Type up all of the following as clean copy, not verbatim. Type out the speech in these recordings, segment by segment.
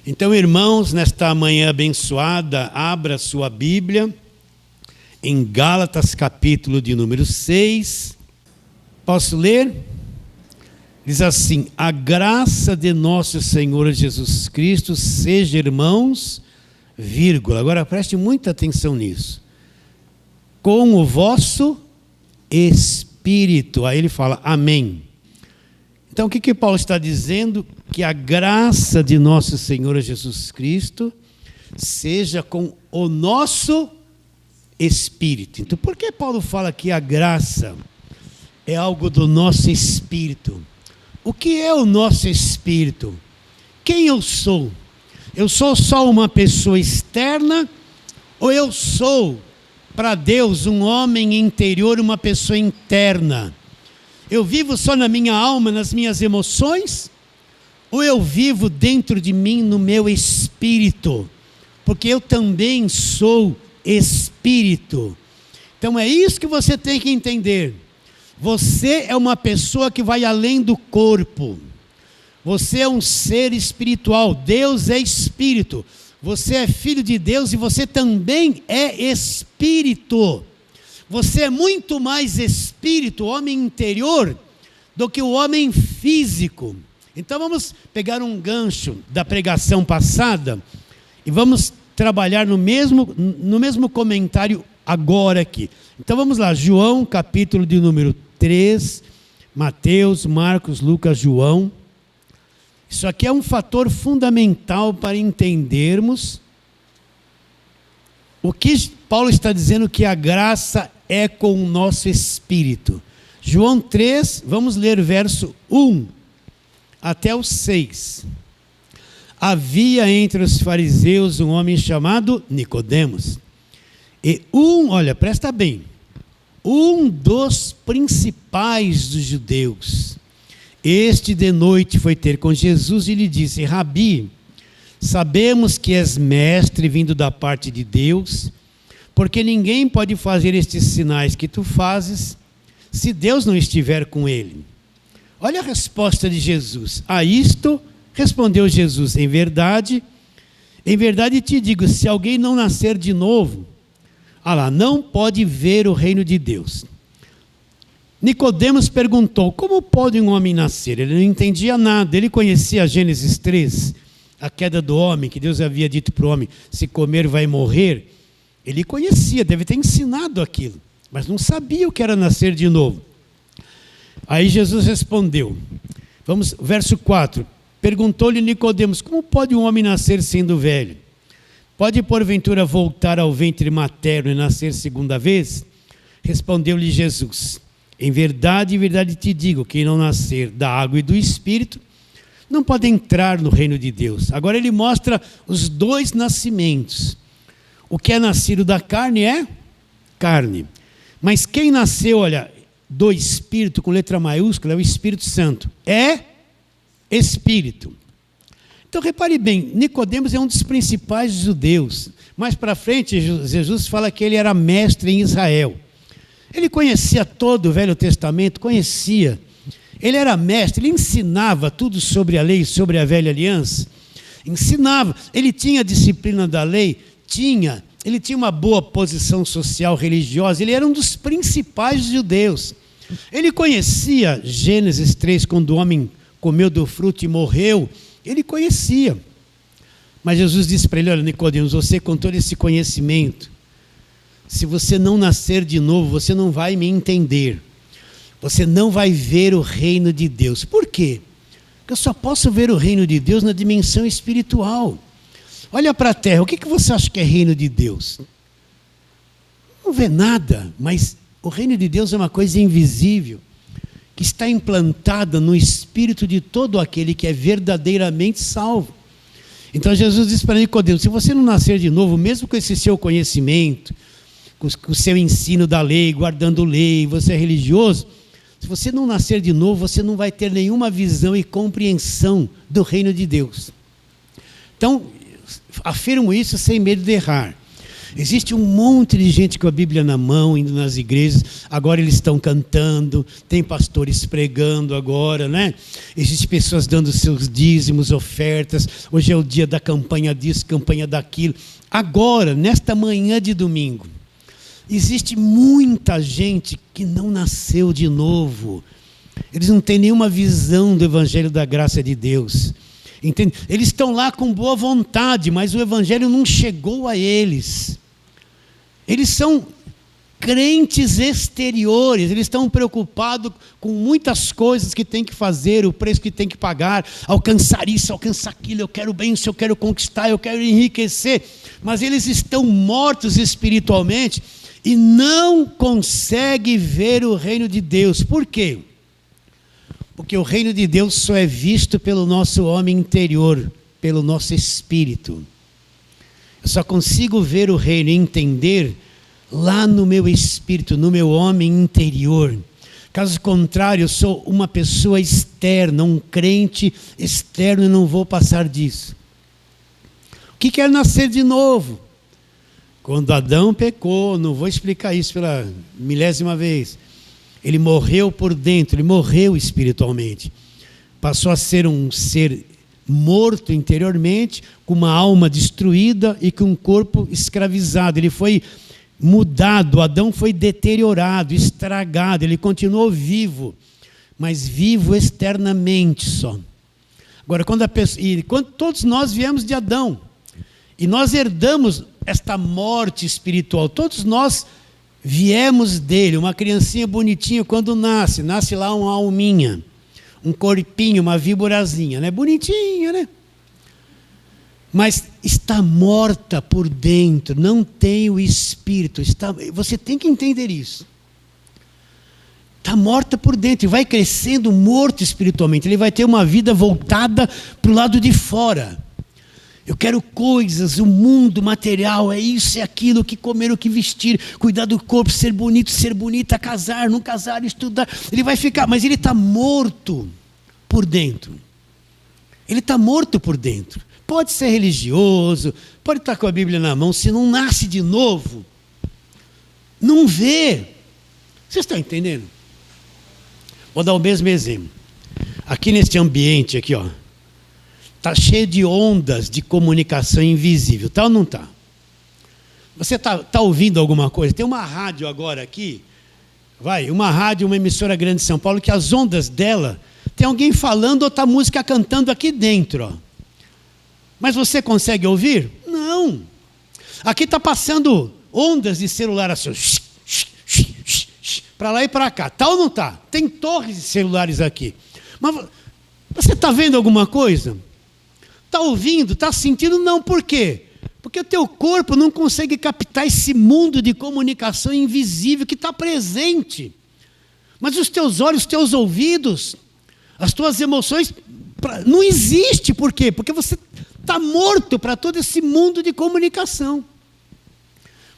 Então, irmãos, nesta manhã abençoada, abra sua Bíblia em Gálatas, capítulo de número 6. Posso ler? Diz assim: a graça de nosso Senhor Jesus Cristo seja, irmãos, vírgula. Agora preste muita atenção nisso. Com o vosso espírito. Aí ele fala amém. Então o que Paulo está dizendo? Que a graça de nosso Senhor Jesus Cristo seja com o nosso espírito. Então por que Paulo fala que a graça é algo do nosso espírito? O que é o nosso espírito? Quem eu sou? Eu sou só uma pessoa externa ou eu sou para Deus um homem interior, uma pessoa interna? Eu vivo só na minha alma, nas minhas emoções? Ou eu vivo dentro de mim, no meu espírito? Porque eu também sou espírito. Então é isso que você tem que entender. Você é uma pessoa que vai além do corpo. Você é um ser espiritual. Deus é espírito. Você é filho de Deus e você também é espírito. Você é muito mais espírito, homem interior, do que o homem físico. Então vamos pegar um gancho da pregação passada e vamos trabalhar no mesmo comentário agora aqui. Então vamos lá, João, capítulo de número 3, Mateus, Marcos, Lucas, João. Isso aqui é um fator fundamental para entendermos o que Paulo está dizendo que a graça é com o nosso espírito. João 3, vamos ler verso 1 até o 6. Havia entre os fariseus um homem chamado Nicodemos. E olha, presta bem, um dos principais dos judeus. Este de noite foi ter com Jesus e lhe disse: Rabi, sabemos que és mestre vindo da parte de Deus, porque ninguém pode fazer estes sinais que tu fazes, se Deus não estiver com ele. Olha a resposta de Jesus. A isto respondeu Jesus: em verdade te digo, se alguém não nascer de novo, não pode ver o reino de Deus. Nicodemos perguntou: como pode um homem nascer? Ele não entendia nada. Ele conhecia Gênesis 3, a queda do homem, que Deus havia dito para o homem: se comer vai morrer. Ele conhecia, deve ter ensinado aquilo, mas não sabia o que era nascer de novo. Aí Jesus respondeu, verso 4, perguntou-lhe Nicodemos: como pode um homem nascer sendo velho? Pode porventura voltar ao ventre materno e nascer segunda vez? Respondeu-lhe Jesus: em verdade te digo, quem não nascer da água e do Espírito, não pode entrar no reino de Deus. Agora ele mostra os dois nascimentos. O que é nascido da carne é carne. Mas quem nasceu, do Espírito, com letra maiúscula, é o Espírito Santo. É Espírito. Então repare bem, Nicodemos é um dos principais judeus. Mais para frente, Jesus fala que ele era mestre em Israel. Ele conhecia todo o Velho Testamento, conhecia. Ele era mestre, ele ensinava tudo sobre a lei, sobre a velha aliança. Ensinava. Ele tinha a disciplina da lei, ele tinha uma boa posição social, religiosa. Ele era um dos principais judeus. Ele conhecia Gênesis 3, quando o homem comeu do fruto e morreu. Ele conhecia. Mas Jesus disse para ele: olha, Nicodemos, você com todo esse conhecimento, se você não nascer de novo, você não vai me entender. Você não vai ver o reino de Deus. Por quê? Porque eu só posso ver o reino de Deus na dimensão espiritual. Olha para a terra, o que você acha que é reino de Deus? Não vê nada, mas o reino de Deus é uma coisa invisível, que está implantada no espírito de todo aquele que é verdadeiramente salvo. Então Jesus disse para Nicodemos: se você não nascer de novo, mesmo com esse seu conhecimento, com o seu ensino da lei, guardando lei, você é religioso, se você não nascer de novo, você não vai ter nenhuma visão e compreensão do reino de Deus. Então, afirmo isso sem medo de errar. Existe um monte de gente com a Bíblia na mão, indo nas igrejas, agora eles estão cantando, tem pastores pregando agora, né? Existem pessoas dando seus dízimos, ofertas, hoje é o dia da campanha disso, campanha daquilo. Agora, nesta manhã de domingo, existe muita gente que não nasceu de novo, eles não têm nenhuma visão do Evangelho da graça de Deus. Entende? Eles estão lá com boa vontade, mas o Evangelho não chegou a eles. Eles são crentes exteriores, eles estão preocupados com muitas coisas que tem que fazer, o preço que tem que pagar, alcançar isso, alcançar aquilo, eu quero bênção, eu quero conquistar, eu quero enriquecer. Mas eles estão mortos espiritualmente e não conseguem ver o reino de Deus. Por quê? Porque o reino de Deus só é visto pelo nosso homem interior, pelo nosso espírito. Eu só consigo ver o reino e entender lá no meu espírito, no meu homem interior. Caso contrário, eu sou uma pessoa externa, um crente externo e não vou passar disso. O que é nascer de novo? Quando Adão pecou, não vou explicar isso pela milésima vez. Ele morreu por dentro, ele morreu espiritualmente. Passou a ser um ser morto interiormente, com uma alma destruída e com um corpo escravizado. Ele foi mudado, Adão foi deteriorado, estragado, ele continuou vivo, mas vivo externamente só. Agora, quando todos nós viemos de Adão, e nós herdamos esta morte espiritual, todos nós viemos dele. Uma criancinha bonitinha quando nasce lá uma alminha, um corpinho, uma víborazinha, né? Bonitinha, né? Mas está morta por dentro, não tem o espírito. Você tem que entender isso. Está morta por dentro e vai crescendo morto espiritualmente. Ele vai ter uma vida voltada para o lado de fora. Eu quero coisas, o mundo material, é isso, é aquilo, o que comer, o que vestir, cuidar do corpo, ser bonita, casar, não casar, estudar. Ele vai ficar, mas ele está morto por dentro. Ele está morto por dentro. Pode ser religioso, pode estar com a Bíblia na mão, se não nasce de novo, não vê. Vocês estão entendendo? Vou dar o mesmo exemplo. Aqui neste ambiente, aqui, ó. Está cheio de ondas de comunicação invisível, tá ou não está? Você tá ouvindo alguma coisa? Tem uma rádio agora aqui, uma emissora grande de São Paulo, que as ondas dela, tem alguém falando, outra música cantando aqui dentro. Ó. Mas você consegue ouvir? Não. Aqui está passando ondas de celular assim, para lá e para cá, tá ou não está? Tem torres de celulares aqui. Mas você está vendo alguma coisa? Está ouvindo? Está sentindo? Não, por quê? Porque o teu corpo não consegue captar esse mundo de comunicação invisível que está presente. Mas os teus olhos, os teus ouvidos, as tuas emoções, não existe. Por quê? Porque você está morto para todo esse mundo de comunicação.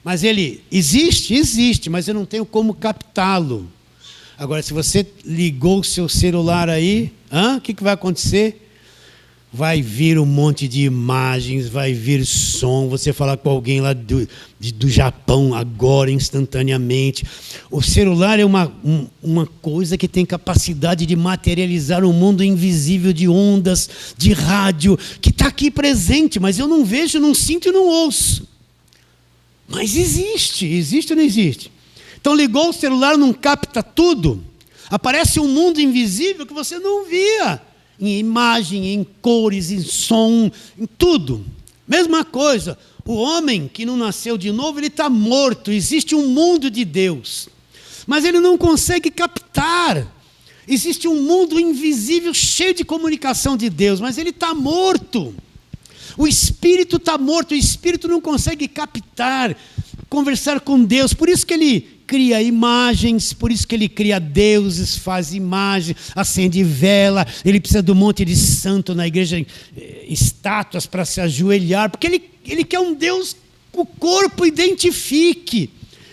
Mas ele existe, mas eu não tenho como captá-lo. Agora, se você ligou o seu celular aí, o que vai acontecer? Vai vir um monte de imagens, vai vir som, você falar com alguém lá do Japão agora, instantaneamente. O celular é uma coisa que tem capacidade de materializar um mundo invisível de ondas, de rádio, que está aqui presente, mas eu não vejo, não sinto e não ouço. Mas existe ou não existe? Então ligou o celular, não capta tudo, aparece um mundo invisível que você não via. Em imagem, em cores, em som, em tudo. Mesma coisa, o homem que não nasceu de novo, ele está morto. Existe um mundo de Deus, mas ele não consegue captar. Existe um mundo invisível, cheio de comunicação de Deus, mas ele está morto. O espírito está morto, o espírito não consegue captar, conversar com Deus. Por isso que ele cria imagens, por isso que ele cria deuses, faz imagens, acende vela, ele precisa de um monte de santo na igreja, estátuas para se ajoelhar, porque ele quer um Deus que o corpo identifique,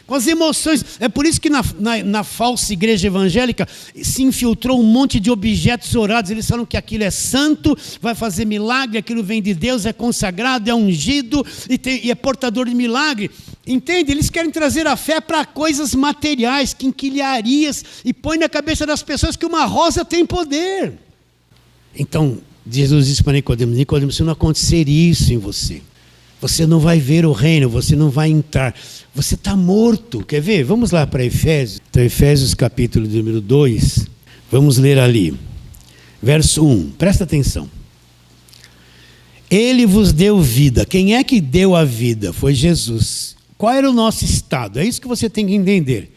com as emoções. É por isso que na falsa igreja evangélica se infiltrou um monte de objetos orados, eles falam que aquilo é santo, vai fazer milagre, aquilo vem de Deus, é consagrado, é ungido e é portador de milagre. Entende? Eles querem trazer a fé para coisas materiais, quinquilharias, e põe na cabeça das pessoas que uma rosa tem poder. Então, Jesus disse para Nicodemos: Nicodemos, se não acontecer isso em você, você não vai ver o reino, você não vai entrar. Você está morto. Quer ver? Vamos lá para Efésios. Então, Efésios capítulo número 2. Vamos ler ali. Verso 1. Presta atenção. Ele vos deu vida. Quem é que deu a vida? Foi Jesus. Qual era o nosso estado? É isso que você tem que entender.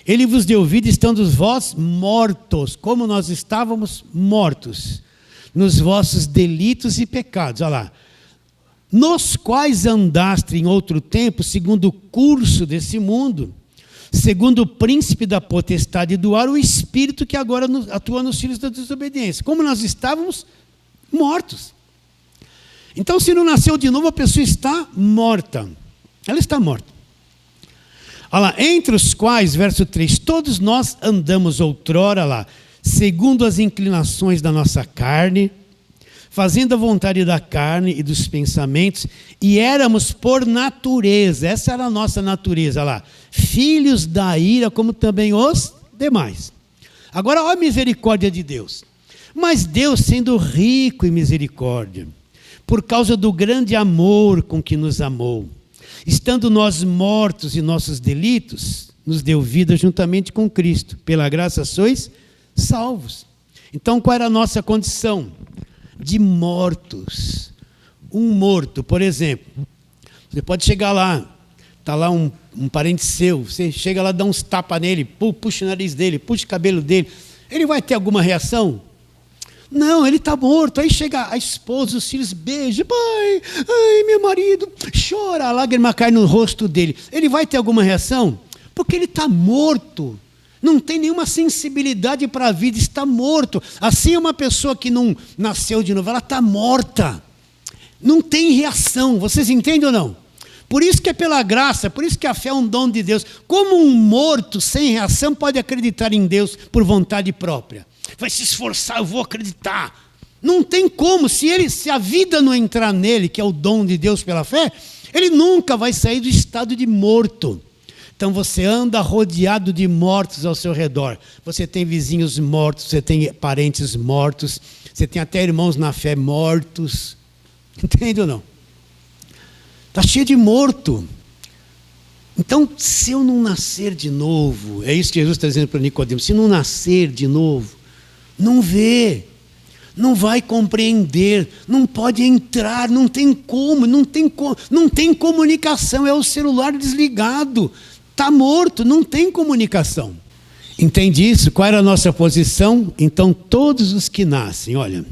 Ele vos deu vida estando vós mortos, como nós estávamos mortos, nos vossos delitos e pecados. Olha lá. Nos quais andaste em outro tempo, segundo o curso desse mundo, segundo o príncipe da potestade do ar, o espírito que agora atua nos filhos da desobediência. Como nós estávamos mortos. Então, se não nasceu de novo, a pessoa está morta. Ela está morta. Olha lá, entre os quais, verso 3, todos nós andamos outrora lá, segundo as inclinações da nossa carne, fazendo a vontade da carne e dos pensamentos, e éramos por natureza, essa era a nossa natureza, olha lá, filhos da ira, como também os demais. Agora, olha a misericórdia de Deus. Mas Deus, sendo rico em misericórdia, por causa do grande amor com que nos amou, estando nós mortos em nossos delitos, nos deu vida juntamente com Cristo. Pela graça sois salvos. Então, qual era a nossa condição? De mortos. Um morto, por exemplo, você pode chegar lá, está lá um parente seu, você chega lá, dá uns tapas nele, puxa o nariz dele, puxa o cabelo dele, ele vai ter alguma reação? Não, ele está morto. Aí chega a esposa, os filhos, beijam, pai, ai, meu marido, chora, a lágrima cai no rosto dele. Ele vai ter alguma reação? Porque ele está morto. Não tem nenhuma sensibilidade para a vida, está morto. Assim é uma pessoa que não nasceu de novo, ela está morta. Não tem reação, vocês entendem ou não? Por isso que é pela graça, por isso que a fé é um dom de Deus. Como um morto sem reação pode acreditar em Deus por vontade própria? Vai se esforçar, eu vou acreditar. Não tem como, se a vida não entrar nele, que é o dom de Deus pela fé, ele nunca vai sair do estado de morto. Então você anda rodeado de mortos ao seu redor. Você tem vizinhos mortos, você tem parentes mortos, você tem até irmãos na fé mortos. Entende ou não? Está cheio de morto. Então, se eu não nascer de novo, é isso que Jesus está dizendo para Nicodemos, se não nascer de novo, não vê, não vai compreender, não pode entrar, não tem como, não tem comunicação, é o celular desligado, está morto, não tem comunicação. Entende isso? Qual era a nossa posição? Então, todos os que nascem, olha,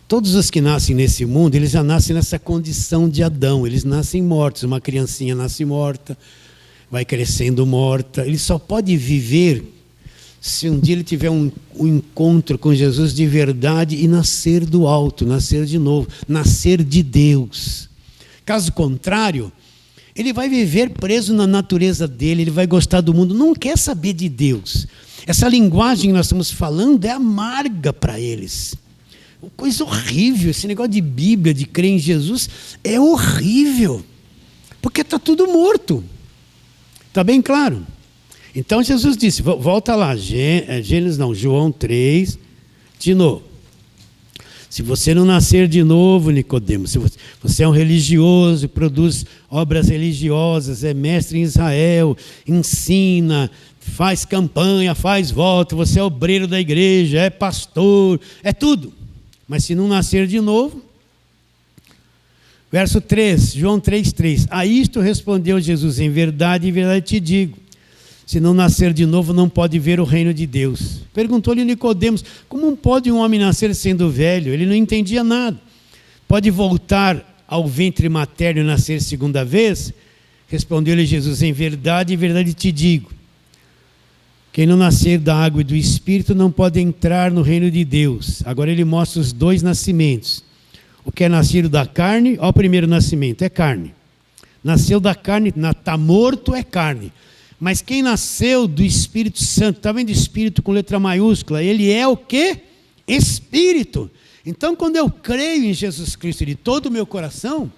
todos os que nascem nesse mundo, eles já nascem nessa condição de Adão, eles nascem mortos, uma criancinha nasce morta, vai crescendo morta, ele só pode viver se um dia ele tiver um encontro com Jesus de verdade e nascer do alto, nascer de novo, nascer de Deus. Caso contrário, ele vai viver preso na natureza dele, ele vai gostar do mundo, não quer saber de Deus. Essa linguagem que nós estamos falando é amarga para eles. Coisa horrível, esse negócio de Bíblia, de crer em Jesus, é horrível, porque está tudo morto. Está bem claro? Então Jesus disse, volta lá, João 3, de novo. Se você não nascer de novo, Nicodemos, se você é um religioso, produz obras religiosas, é mestre em Israel, ensina, faz campanha, faz voto, você é obreiro da igreja, é pastor, é tudo. Mas se não nascer de novo, verso 3, João 3:3. A isto respondeu Jesus, em verdade te digo, se não nascer de novo, não pode ver o reino de Deus. Perguntou-lhe Nicodemos, como pode um homem nascer sendo velho? Ele não entendia nada. Pode voltar ao ventre materno e nascer segunda vez? Respondeu-lhe Jesus, em verdade te digo, quem não nascer da água e do Espírito não pode entrar no reino de Deus. Agora ele mostra os dois nascimentos. O que é nascido da carne, ó, o primeiro nascimento, é carne. Nasceu da carne, está morto, é carne. Mas quem nasceu do Espírito Santo, está vendo Espírito com letra maiúscula? Ele é o quê? Espírito. Então, quando eu creio em Jesus Cristo de todo o meu coração,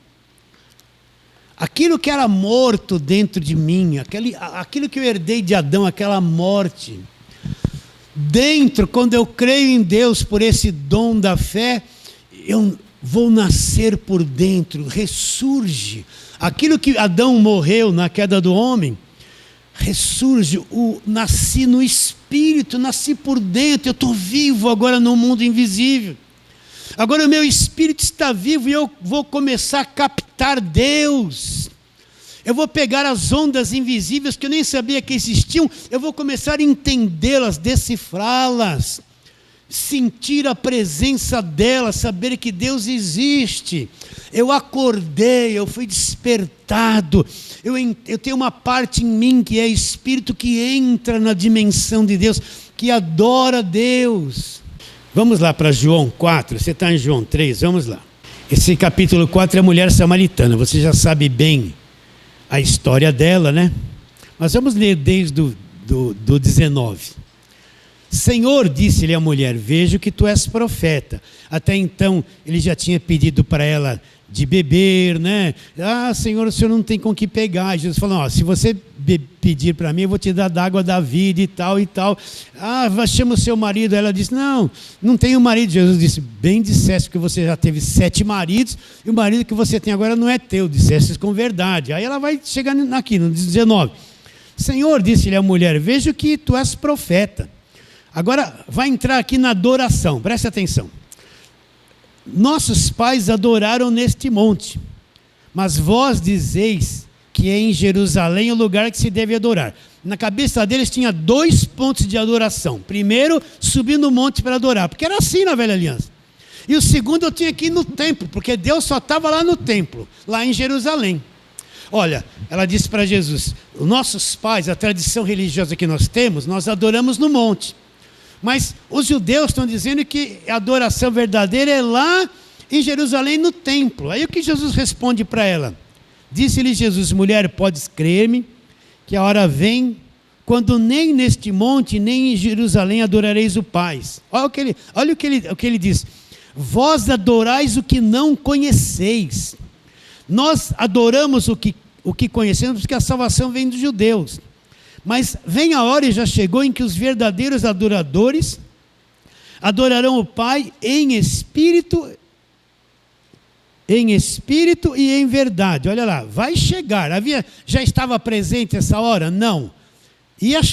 Aquilo que era morto dentro de mim, aquilo que eu herdei de Adão, aquela morte. Dentro, quando eu creio em Deus por esse dom da fé, eu vou nascer por dentro, ressurge. Aquilo que Adão morreu na queda do homem, ressurge, nasci no Espírito, nasci por dentro, eu estou vivo agora no mundo invisível. Agora o meu Espírito está vivo e eu vou começar a captar Deus. Eu vou pegar as ondas invisíveis que eu nem sabia que existiam, eu vou começar a entendê-las, decifrá-las, sentir a presença delas, saber que Deus existe. Eu acordei, eu fui despertado, eu tenho uma parte em mim que é espírito que entra na dimensão de Deus, que adora Deus. Vamos lá para João 4, você está em João 3, vamos lá. Esse capítulo 4 é a mulher samaritana, você já sabe bem a história dela, né? Mas vamos ler desde do 19. Senhor, disse-lhe a mulher, vejo que tu és profeta. Até então ele já tinha pedido para ela de beber, né? Senhor, o senhor não tem com que pegar. Jesus falou, se você pedir para mim, eu vou te dar da água da vida e tal e tal. Chama o seu marido. Ela disse, não tenho marido. Jesus disse, bem disseste que você já teve 7 maridos e o marido que você tem agora não é teu, disseste com verdade. Aí ela vai chegar aqui no 19. Senhor, disse-lhe a mulher, vejo que tu és profeta. Agora vai entrar aqui na adoração, preste atenção. Nossos pais adoraram neste monte, mas vós dizeis que é em Jerusalém o lugar que se deve adorar. Na cabeça deles tinha 2 pontos de adoração. Primeiro, subir no monte para adorar, porque era assim na velha aliança. E o segundo, eu tinha que ir no templo, porque Deus só estava lá no templo, lá em Jerusalém. Olha, ela disse para Jesus, os nossos pais, a tradição religiosa que nós temos, nós adoramos no monte. Mas os judeus estão dizendo que a adoração verdadeira é lá em Jerusalém, no templo. Aí o que Jesus responde para ela? Disse-lhe Jesus, mulher, podes crer-me que a hora vem quando nem neste monte, nem em Jerusalém adorareis o Pai. Olha o que ele diz. Vós adorais o que não conheceis. Nós adoramos o que conhecemos, porque a salvação vem dos judeus. Mas vem a hora, e já chegou, em que os verdadeiros adoradores adorarão o Pai em espírito e em verdade. Olha lá, vai chegar. Já estava presente essa hora? Não.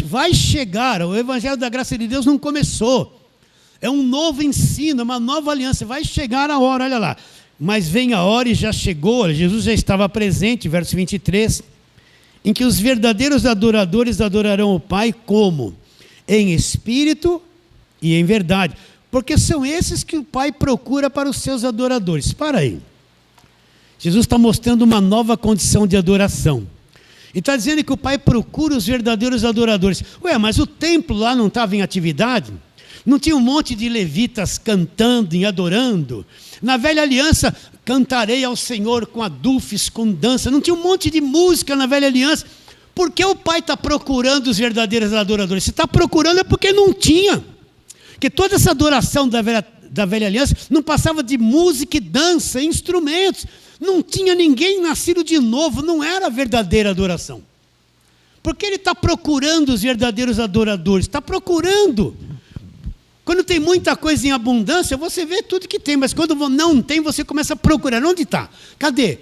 Vai chegar, o Evangelho da Graça de Deus não começou. É um novo ensino, uma nova aliança, vai chegar a hora, olha lá. Mas vem a hora, e já chegou, Jesus já estava presente, verso 23, em que os verdadeiros adoradores adorarão o Pai como? Em espírito e em verdade. Porque são esses que o Pai procura para os seus adoradores. Para aí. Jesus está mostrando uma nova condição de adoração. E está dizendo que o Pai procura os verdadeiros adoradores. Mas o templo lá não estava em atividade? Não tinha um monte de levitas cantando e adorando? Na velha aliança, cantarei ao Senhor com adufes, com dança. Não tinha um monte de música na velha aliança? Por que o Pai está procurando os verdadeiros adoradores? Se está procurando é porque não tinha. Porque toda essa adoração da velha aliança não passava de música e dança, instrumentos. Não tinha ninguém nascido de novo, não era a verdadeira adoração. Porque Ele está procurando os verdadeiros adoradores? Está procurando. Quando tem muita coisa em abundância, você vê tudo que tem, mas quando não tem, você começa a procurar. Onde está? Cadê?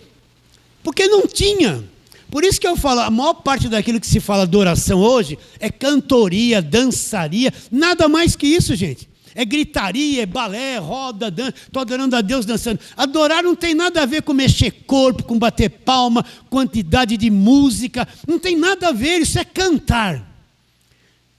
Porque não tinha. Por isso que eu falo, a maior parte daquilo que se fala adoração hoje é cantoria, dançaria, nada mais que isso, gente. É gritaria, é balé, roda, dança, estou adorando a Deus dançando. Adorar não tem nada a ver com mexer corpo, com bater palma, quantidade de música, não tem nada a ver, isso é cantar.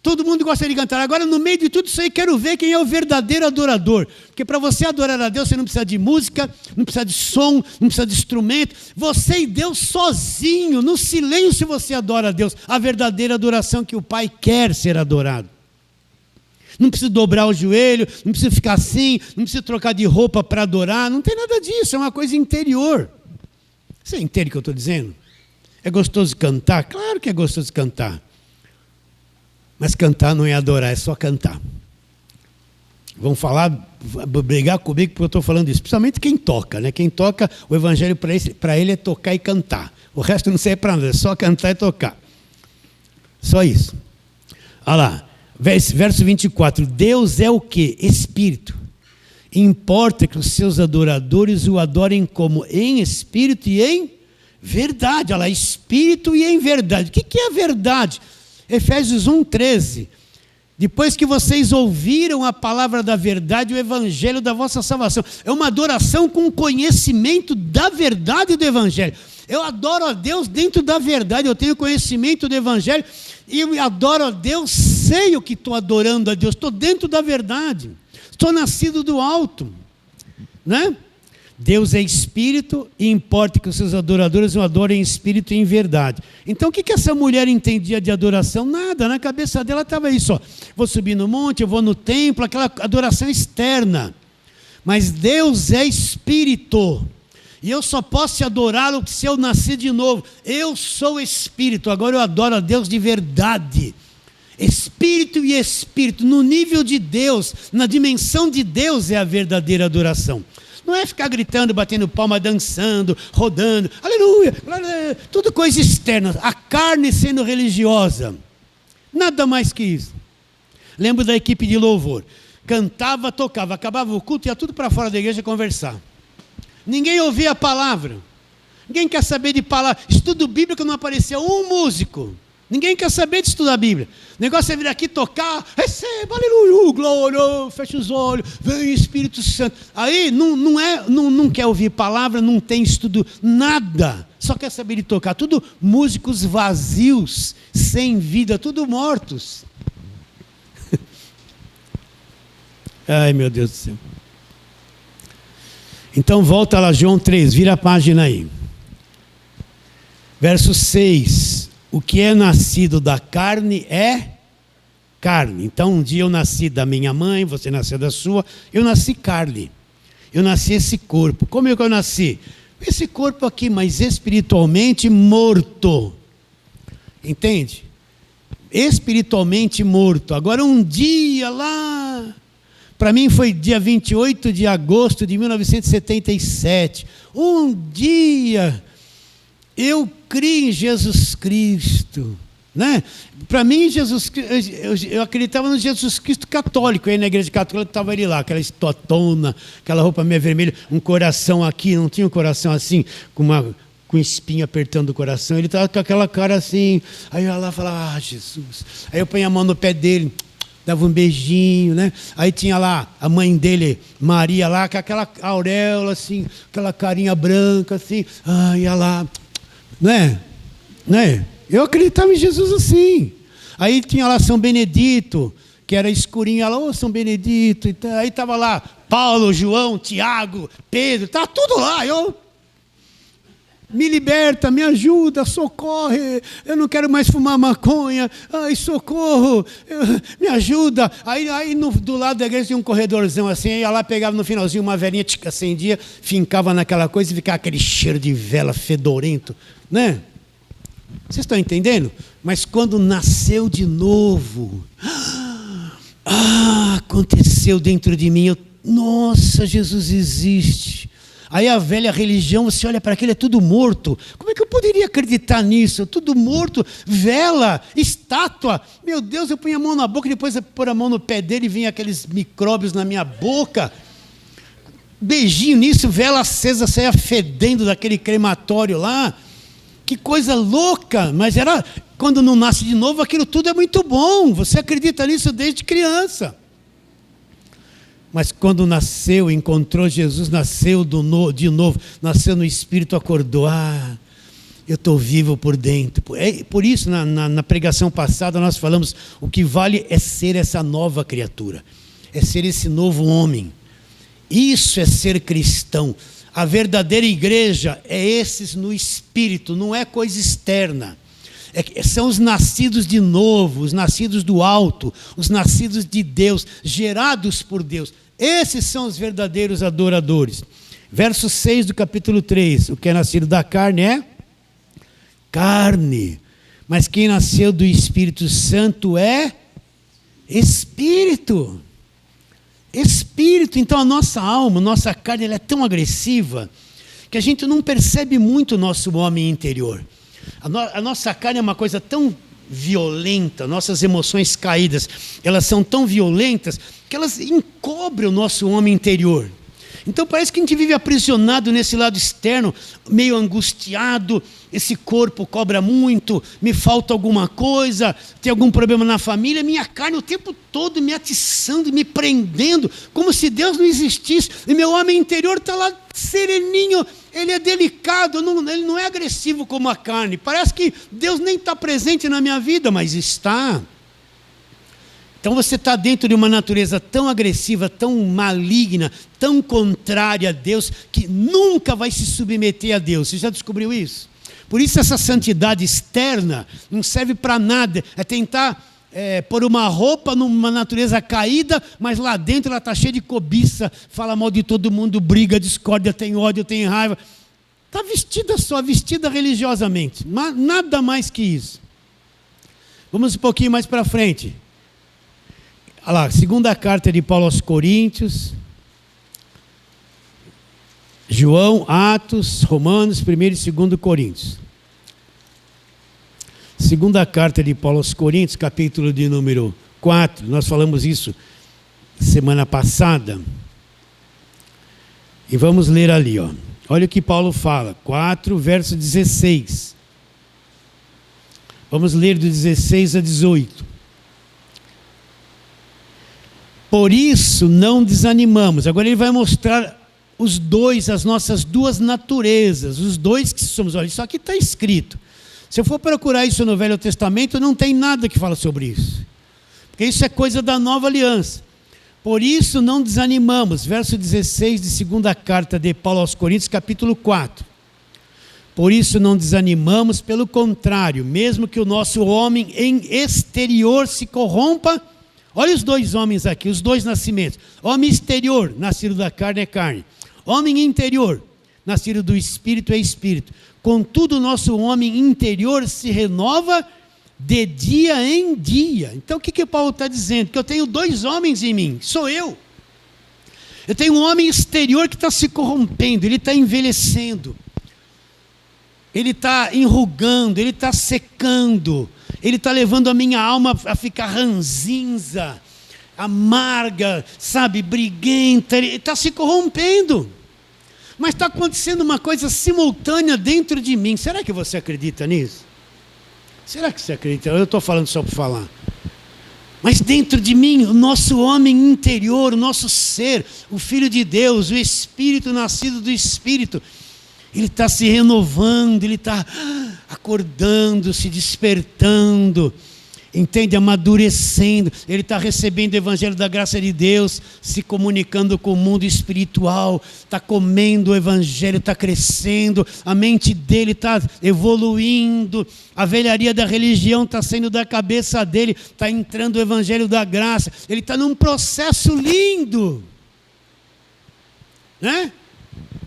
Todo mundo gosta de cantar. Agora, no meio de tudo isso aí, quero ver quem é o verdadeiro adorador. Porque para você adorar a Deus, você não precisa de música, não precisa de som, não precisa de instrumento. Você e Deus sozinho, no silêncio, você adora a Deus. A verdadeira adoração que o Pai quer ser adorado. Não precisa dobrar o joelho, não precisa ficar assim, não precisa trocar de roupa para adorar. Não tem nada disso, é uma coisa interior. Você entende o que eu estou dizendo? É gostoso cantar? Claro que é gostoso cantar. Mas cantar não é adorar, é só cantar. Vão brigar comigo porque eu estou falando isso. Principalmente quem toca, né? Quem toca, o evangelho para ele é tocar e cantar. O resto não serve para nada, é só cantar e tocar. Só isso. Olha lá, verso 24. Deus é o quê? Espírito. Importa que os seus adoradores o adorem como? Em espírito e em verdade. Olha lá, espírito e em verdade. O que é a verdade? Efésios 1:13. Depois que vocês ouviram a palavra da verdade, o evangelho da vossa salvação. É uma adoração com conhecimento da verdade do evangelho. Eu adoro a Deus dentro da verdade, eu tenho conhecimento do evangelho, e eu adoro a Deus, sei o que estou adorando a Deus, estou dentro da verdade, estou nascido do alto, né? Deus é espírito e importa que os seus adoradores o adorem em espírito e em verdade. Então o que essa mulher entendia de adoração? Nada, na cabeça dela estava isso, ó, vou subir no monte, eu vou no templo, aquela adoração externa. Mas Deus é espírito, e eu só posso adorá-lo se eu nascer de novo. Eu sou espírito, agora eu adoro a Deus de verdade. Espírito e espírito, no nível de Deus, na dimensão de Deus é a verdadeira adoração. Não é ficar gritando, batendo palma, dançando, rodando, aleluia, aleluia, tudo coisa externa, a carne sendo religiosa, nada mais que isso. Lembro da equipe de louvor, cantava, tocava, acabava o culto, ia tudo para fora da igreja conversar. Ninguém ouvia a palavra, ninguém quer saber de palavra, estudo bíblico não apareceu um músico. Ninguém quer saber de estudar a Bíblia. O negócio é vir aqui tocar, receba, aleluia, glória, fecha os olhos, vem Espírito Santo. Aí não quer ouvir palavra, não tem estudo, nada. Só quer saber de tocar. Tudo músicos vazios, sem vida, tudo mortos. Ai, meu Deus do céu. Então volta lá, João 3, vira a página aí. Verso 6. O que é nascido da carne é carne. Então um dia eu nasci da minha mãe, você nasceu da sua, eu nasci carne. Eu nasci esse corpo. Como é que eu nasci? Esse corpo aqui, mas espiritualmente morto. Entende? Espiritualmente morto. Agora um dia lá, para mim foi dia 28 de agosto de 1977. Um dia eu criei em Jesus Cristo, né? Para mim, Jesus, eu acreditava no Jesus Cristo católico. Aí na igreja católica estava ele lá, aquela estotona, aquela roupa meio vermelha, um coração aqui, não tinha um coração assim, com espinho apertando o coração. Ele estava com aquela cara assim. Aí eu ia lá e falava, Jesus. Aí eu punha a mão no pé dele, dava um beijinho, né? Aí tinha lá a mãe dele, Maria, lá, com aquela auréola assim, aquela carinha branca assim. Ia lá. Não é? Eu acreditava em Jesus assim. Aí tinha lá São Benedito, que era escurinho, lá, São Benedito. Aí estava lá Paulo, João, Tiago, Pedro, estava tudo lá. Eu, me liberta, me ajuda, socorre, eu não quero mais fumar maconha, ai, socorro, me ajuda. Aí do lado da igreja tinha um corredorzão assim, ia lá, pegava no finalzinho uma velhinha, acendia, fincava naquela coisa e ficava aquele cheiro de vela fedorento, né? Vocês estão entendendo? Mas quando nasceu de novo, aconteceu dentro de mim, nossa, Jesus existe. Aí a velha religião, você olha para aquilo, é tudo morto. Como é que eu poderia acreditar nisso? Tudo morto, vela, estátua. Meu Deus, eu punha a mão na boca, depois eu pôr a mão no pé dele e vinha aqueles micróbios na minha boca. Beijinho nisso, vela acesa, saia fedendo daquele crematório lá. Que coisa louca, mas era, quando não nasce de novo, aquilo tudo é muito bom. Você acredita nisso desde criança. Mas quando nasceu, encontrou Jesus, nasceu de novo, nasceu no Espírito, acordou. Eu estou vivo por dentro. Por isso, na pregação passada, nós falamos, o que vale é ser essa nova criatura. É ser esse novo homem. Isso é ser cristão. A verdadeira igreja é esses no Espírito, não é coisa externa. São os nascidos de novo, os nascidos do alto, os nascidos de Deus, gerados por Deus. Esses são os verdadeiros adoradores. Verso 6 do capítulo 3. O que é nascido da carne é carne. Mas quem nasceu do Espírito Santo é Espírito. Espírito. Então a nossa alma, nossa carne, ela é tão agressiva que a gente não percebe muito o nosso homem interior. A nossa carne é uma coisa tão violenta, nossas emoções caídas, elas são tão violentas que elas encobrem o nosso homem interior. Então parece que a gente vive aprisionado nesse lado externo, meio angustiado, esse corpo cobra muito, me falta alguma coisa, tem algum problema na família, minha carne o tempo todo me atiçando, me prendendo, como se Deus não existisse, e meu homem interior está lá sereninho, ele é delicado, ele não é agressivo como a carne, parece que Deus nem está presente na minha vida, mas está. Então você está dentro de uma natureza tão agressiva, tão maligna, tão contrária a Deus, que nunca vai se submeter a Deus. Você já descobriu isso? Por isso essa santidade externa não serve para nada. É tentar pôr uma roupa numa natureza caída, mas lá dentro ela está cheia de cobiça, fala mal de todo mundo, briga, discórdia, tem ódio, tem raiva. Está vestida só, vestida religiosamente. Nada mais que isso. Vamos um pouquinho mais para frente. Olha lá, segunda carta de Paulo aos Coríntios, João, Atos, Romanos, 1º e 2º Coríntios. Segunda carta de Paulo aos Coríntios, capítulo de número 4, nós falamos isso semana passada. E vamos ler ali, ó. Olha o que Paulo fala, 4, verso 16. Vamos ler do 16 a 18. Por isso não desanimamos. Agora ele vai mostrar os dois, as nossas duas naturezas, os dois que somos. Olha, isso aqui está escrito. Se eu for procurar isso no Velho Testamento, não tem nada que fala sobre isso. Porque isso é coisa da nova aliança. Por isso não desanimamos. Verso 16 de segunda carta de Paulo aos Coríntios, capítulo 4. Por isso não desanimamos, pelo contrário, mesmo que o nosso homem em exterior se corrompa. Olha os dois homens aqui, os dois nascimentos. Homem exterior, nascido da carne é carne. Homem interior, nascido do Espírito é Espírito. Contudo, o nosso homem interior se renova de dia em dia. Então o que Paulo está dizendo? Que eu tenho dois homens em mim, sou eu. Eu tenho um homem exterior que está se corrompendo, ele está envelhecendo. Ele está enrugando, ele está secando. Ele está levando a minha alma a ficar ranzinza, amarga, sabe, briguenta. Ele está se corrompendo. Mas está acontecendo uma coisa simultânea dentro de mim. Será que você acredita nisso? Será que você acredita? Eu estou falando só para falar. Mas dentro de mim, o nosso homem interior, o nosso ser, o Filho de Deus, o Espírito nascido do Espírito, ele está se renovando, ele está acordando, se despertando, entende? Amadurecendo, ele está recebendo o Evangelho da graça de Deus, se comunicando com o mundo espiritual, está comendo o Evangelho, está crescendo, a mente dele está evoluindo, a velharia da religião está saindo da cabeça dele, está entrando o Evangelho da graça, ele está num processo lindo, né?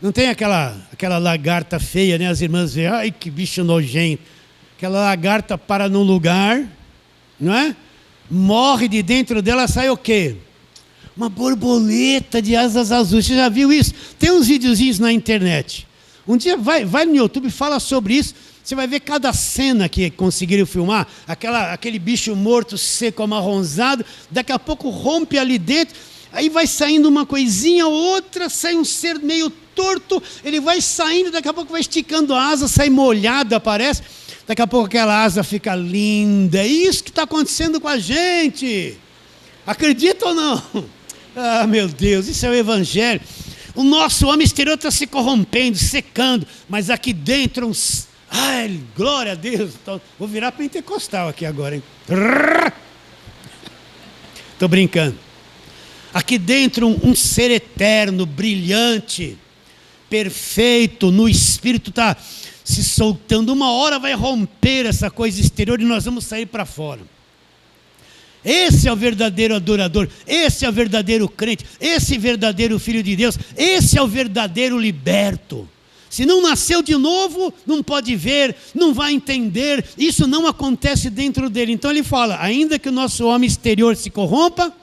Não tem aquela lagarta feia, né? As irmãs veem, ai que bicho nojento. Aquela lagarta para num lugar, não é? Morre de dentro dela, sai o quê? Uma borboleta de asas azuis. Você já viu isso? Tem uns videozinhos na internet. Um dia vai no YouTube e fala sobre isso. Você vai ver cada cena que conseguiram filmar. Aquele bicho morto, seco, amarronzado. Daqui a pouco rompe ali dentro. Aí vai saindo uma coisinha, outra, sai um ser meio torto, ele vai saindo, daqui a pouco vai esticando a asa, sai molhado, aparece, daqui a pouco aquela asa fica linda. É isso que está acontecendo com a gente. Acredita ou não? Ah, meu Deus, isso é o Evangelho. O nosso homem exterior está se corrompendo, secando, mas aqui dentro ai, glória a Deus. Então, vou virar pentecostal aqui agora, hein? Estou brincando. Aqui dentro um ser eterno, brilhante, perfeito, no Espírito está se soltando. Uma hora vai romper essa coisa exterior e nós vamos sair para fora. Esse é o verdadeiro adorador, esse é o verdadeiro crente, esse é o verdadeiro filho de Deus, esse é o verdadeiro liberto. Se não nasceu de novo, não pode ver, não vai entender, isso não acontece dentro dele. Então ele fala, ainda que o nosso homem exterior se corrompa,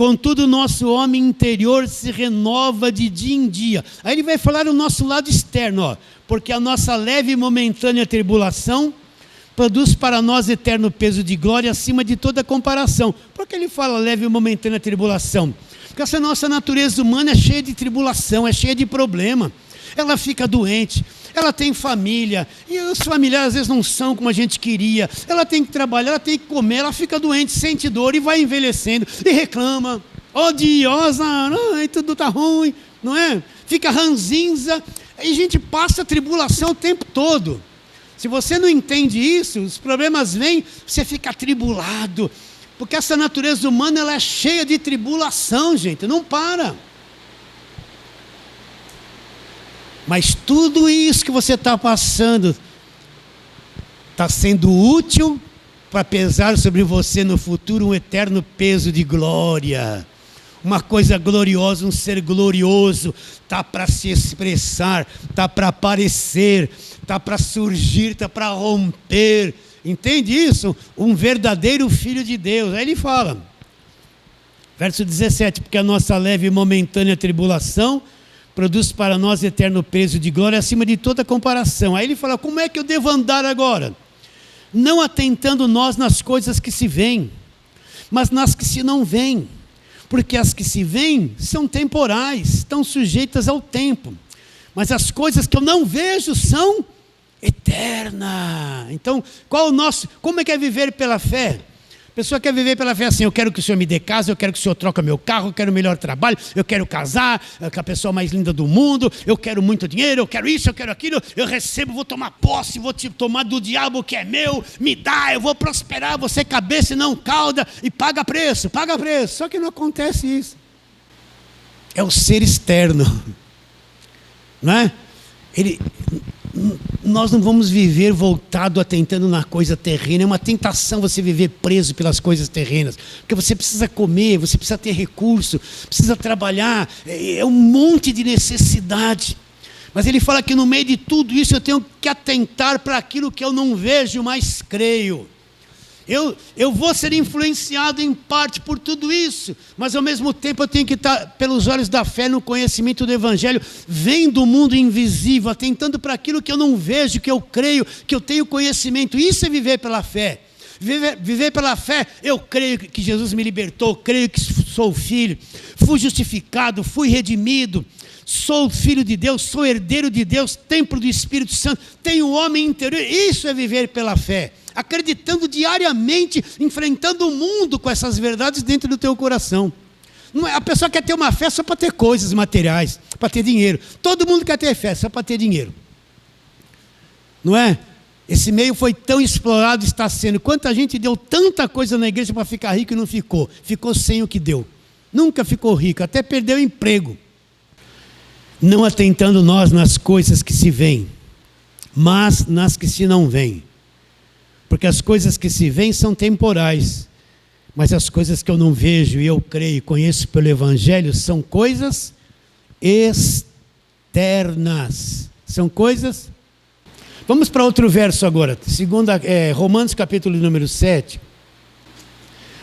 Contudo, o nosso homem interior se renova de dia em dia. Aí ele vai falar o nosso lado externo, ó. Porque a nossa leve e momentânea tribulação produz para nós eterno peso de glória acima de toda comparação. Por que ele fala leve e momentânea tribulação? Porque essa nossa natureza humana é cheia de tribulação, é cheia de problema. Ela fica doente, ela tem família, e os familiares às vezes não são como a gente queria. Ela tem que trabalhar, ela tem que comer, ela fica doente, sente dor e vai envelhecendo e reclama, odiosa, tudo está ruim, não é? Fica ranzinza, e a gente passa tribulação o tempo todo. Se você não entende isso, os problemas vêm, você fica atribulado, porque essa natureza humana ela é cheia de tribulação, gente, não para. Mas tudo isso que você está passando está sendo útil para pesar sobre você no futuro um eterno peso de glória. Uma coisa gloriosa, um ser glorioso, está para se expressar, está para aparecer, está para surgir, está para romper. Entende isso? Um verdadeiro filho de Deus. Aí ele fala, verso 17, porque a nossa leve e momentânea tribulação produz para nós eterno peso de glória acima de toda comparação. Aí ele fala, como é que eu devo andar agora? Não atentando nós nas coisas que se veem, mas nas que se não veem. Porque as que se veem são temporais, estão sujeitas ao tempo. Mas as coisas que eu não vejo são eternas. Então, como é que é viver pela fé? A pessoa quer viver pela fé assim, eu quero que o Senhor me dê casa, eu quero que o Senhor troque meu carro, eu quero o melhor trabalho, eu quero casar com a pessoa mais linda do mundo, eu quero muito dinheiro, eu quero isso, eu quero aquilo, eu recebo, vou tomar posse, vou tomar do diabo que é meu, me dá, eu vou prosperar, vou ser cabeça e não cauda, e paga preço, só que não acontece isso. É o ser externo, não é? Nós não vamos viver voltado atentando na coisa terrena. É uma tentação você viver preso pelas coisas terrenas, porque você precisa comer, você precisa ter recurso, precisa trabalhar, é um monte de necessidade. Mas ele fala que no meio de tudo isso eu tenho que atentar para aquilo que eu não vejo, mas creio. Eu vou ser influenciado em parte por tudo isso, mas ao mesmo tempo eu tenho que estar pelos olhos da fé no conhecimento do Evangelho, vendo o mundo invisível, atentando para aquilo que eu não vejo, que eu creio, que eu tenho conhecimento. Isso é viver pela fé. Viver pela fé, eu creio que Jesus me libertou, creio que sou filho, fui justificado, fui redimido, sou filho de Deus, sou herdeiro de Deus, templo do Espírito Santo, tenho um homem interior. Isso é viver pela fé, acreditando diariamente, enfrentando o mundo com essas verdades dentro do teu coração. Não é, a pessoa quer ter uma fé só para ter coisas materiais, para ter dinheiro. Todo mundo quer ter fé só para ter dinheiro, não é? Esse meio foi tão explorado, está sendo. Quanta gente deu tanta coisa na igreja para ficar rico e não ficou. Ficou sem o que deu. Nunca ficou rico, até perdeu o emprego. Não atentando nós nas coisas que se veem, mas nas que se não veem. Porque as coisas que se veem são temporais, mas as coisas que eu não vejo e eu creio e conheço pelo Evangelho são coisas externas. São coisas... Vamos para outro verso agora, Romanos capítulo número 7.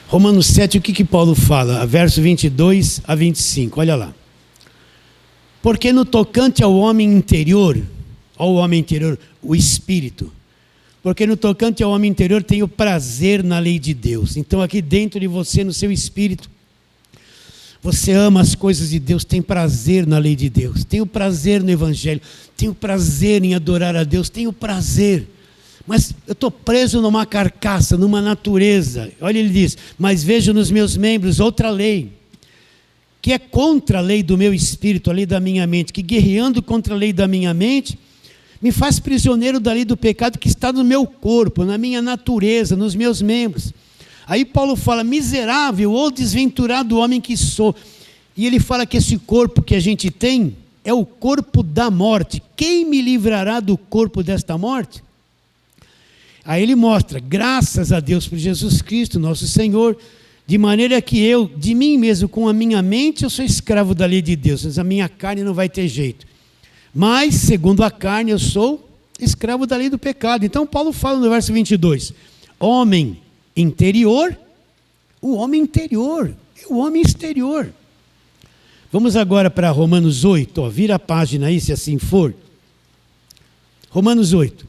Romanos 7, o que Paulo fala? Verso 22 a 25, olha lá. Porque no tocante ao homem interior, o espírito, porque no tocante ao homem interior tenho prazer na lei de Deus. Então aqui dentro de você, no seu espírito, você ama as coisas de Deus, tem prazer na lei de Deus, tem o prazer no Evangelho, tem o prazer em adorar a Deus, tem o prazer. Mas eu estou preso numa carcaça, numa natureza. Olha, ele diz, mas vejo nos meus membros outra lei, que é contra a lei do meu espírito, a lei da minha mente, que guerreando contra a lei da minha mente, me faz prisioneiro da lei do pecado que está no meu corpo, na minha natureza, nos meus membros. Aí Paulo fala, miserável ou desventurado homem que sou. E ele fala que esse corpo que a gente tem é o corpo da morte. Quem me livrará do corpo desta morte? Aí ele mostra, graças a Deus por Jesus Cristo, nosso Senhor, de maneira que eu, de mim mesmo, com a minha mente, eu sou escravo da lei de Deus, mas a minha carne não vai ter jeito. Mas, segundo a carne, eu sou escravo da lei do pecado. Então Paulo fala no verso 22, homem interior, o homem interior, É o homem exterior. Vamos agora para Romanos 8, ó, vira a página aí, se assim for. Romanos 8.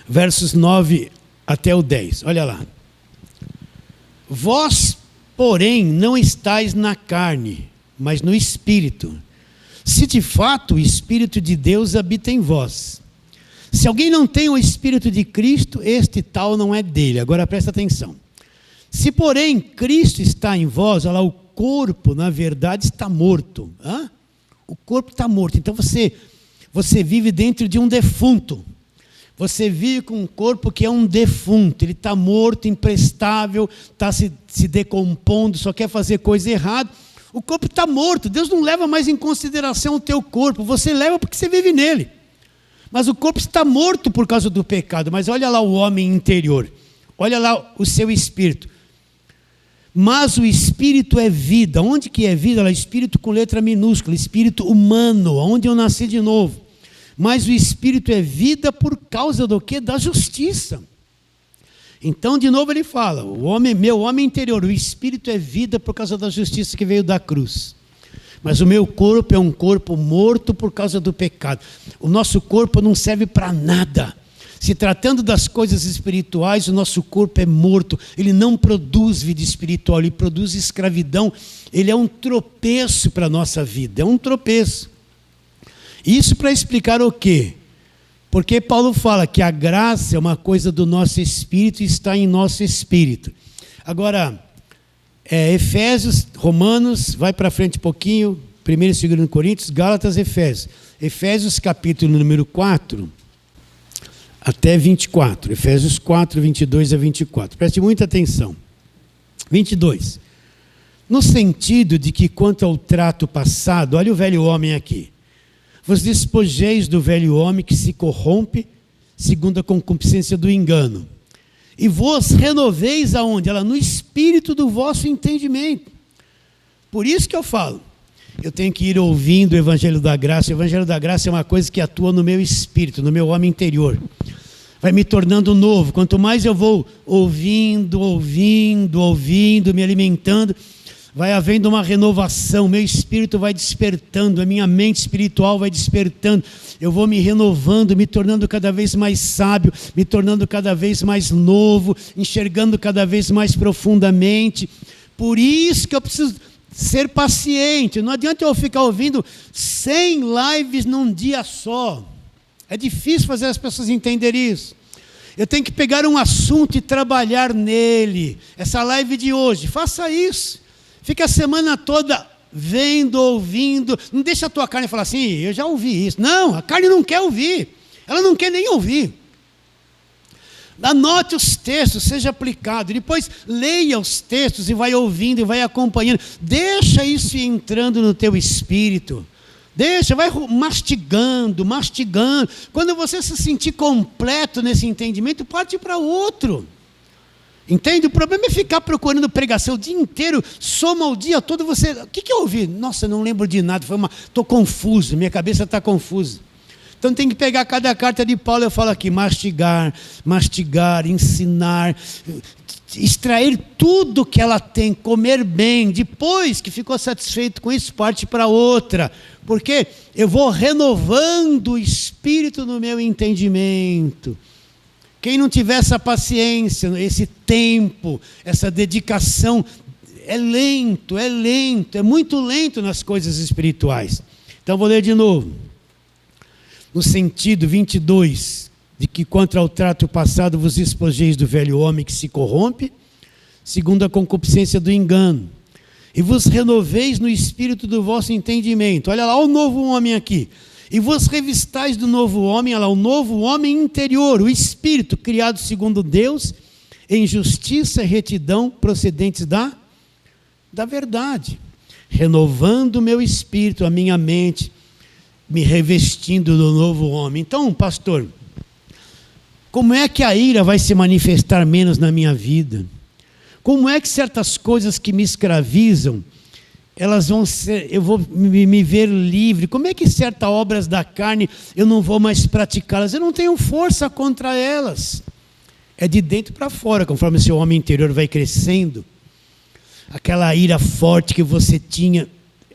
Versos 9 até o 10, olha lá. Vós, porém, não estáis na carne, mas no Espírito. Se de fato o Espírito de Deus habita em vós. Se alguém não tem o Espírito de Cristo, este tal não é dele. Agora presta atenção. Se porém Cristo está em vós, olha lá, o corpo na verdade está morto. Hã? O corpo está morto, então você vive dentro de um defunto. Você vive com um corpo que é um defunto, ele está morto, imprestável, está se decompondo, só quer fazer coisa errada. O corpo está morto, Deus não leva mais em consideração o teu corpo, você leva porque você vive nele. Mas o corpo está morto por causa do pecado, mas olha lá o homem interior, olha lá o seu espírito. Mas o espírito é vida, onde que é vida? Lá, espírito com letra minúscula, espírito humano, onde eu nasci de novo. Mas o Espírito é vida por causa do quê? Da justiça. Então, de novo ele fala, meu homem interior, o Espírito é vida por causa da justiça que veio da cruz. Mas o meu corpo é um corpo morto por causa do pecado. O nosso corpo não serve para nada. Se tratando das coisas espirituais, o nosso corpo é morto. Ele não produz vida espiritual, ele produz escravidão. Ele é um tropeço para a nossa vida, é um tropeço. Isso para explicar o quê? Porque Paulo fala que a graça é uma coisa do nosso espírito e está em nosso espírito. Agora, Efésios, Romanos, vai para frente um pouquinho, 1 e 2 Coríntios, Gálatas, Efésios. Efésios capítulo número 4, até 24. Efésios 4, 22 a 24. Preste muita atenção. 22. No sentido de que quanto ao trato passado, olha o velho homem aqui. Vos despojeis do velho homem que se corrompe segundo a concupiscência do engano. E vos renoveis aonde? Ela no espírito do vosso entendimento. Por isso que eu falo, eu tenho que ir ouvindo o Evangelho da Graça. O Evangelho da Graça é uma coisa que atua no meu espírito, no meu homem interior. Vai me tornando novo. Quanto mais eu vou ouvindo, me alimentando, vai havendo uma renovação, meu espírito vai despertando, a minha mente espiritual vai despertando, eu vou me renovando, me tornando cada vez mais sábio, me tornando cada vez mais novo, enxergando cada vez mais profundamente. Por isso que eu preciso ser paciente, não adianta eu ficar ouvindo 100 lives num dia só, é difícil fazer as pessoas entenderem isso. Eu tenho que pegar um assunto e trabalhar nele. Essa live de hoje, faça isso. Fica a semana toda vendo, ouvindo. Não deixa a tua carne falar assim, eu já ouvi isso. Não, a carne não quer ouvir. Ela não quer nem ouvir. Anote os textos, seja aplicado. Depois leia os textos e vai ouvindo e vai acompanhando. Deixa isso entrando no teu espírito. Deixa, vai mastigando. Quando você se sentir completo nesse entendimento, parte para outro. Entende? O problema é ficar procurando pregação o dia inteiro, soma o dia todo, você... O que eu ouvi? Nossa, não lembro de nada, estou confuso, minha cabeça está confusa. Então tem que pegar cada carta de Paulo, eu falo aqui, mastigar, ensinar, extrair tudo que ela tem, comer bem. Depois que ficou satisfeito com isso, parte para outra. Porque eu vou renovando o espírito no meu entendimento. Quem não tiver essa paciência, esse tempo, essa dedicação, é lento, é muito lento nas coisas espirituais. Então vou ler de novo. No sentido 22, de que contra o trato passado vos despojeis do velho homem que se corrompe, segundo a concupiscência do engano, e vos renoveis no espírito do vosso entendimento. Olha lá o novo homem aqui. E vos revistais do novo homem, olha lá, o novo homem interior, o espírito criado segundo Deus, em justiça e retidão procedentes da verdade. Renovando o meu espírito, a minha mente, me revestindo do novo homem. Então, pastor, como é que a ira vai se manifestar menos na minha vida? Como é que certas coisas que me escravizam, elas vão ser, eu vou me ver livre? Como é que certas obras da carne eu não vou mais praticá-las? Eu não tenho força contra elas. É de dentro para fora, conforme o seu homem interior vai crescendo. Aquela ira forte que você tinha,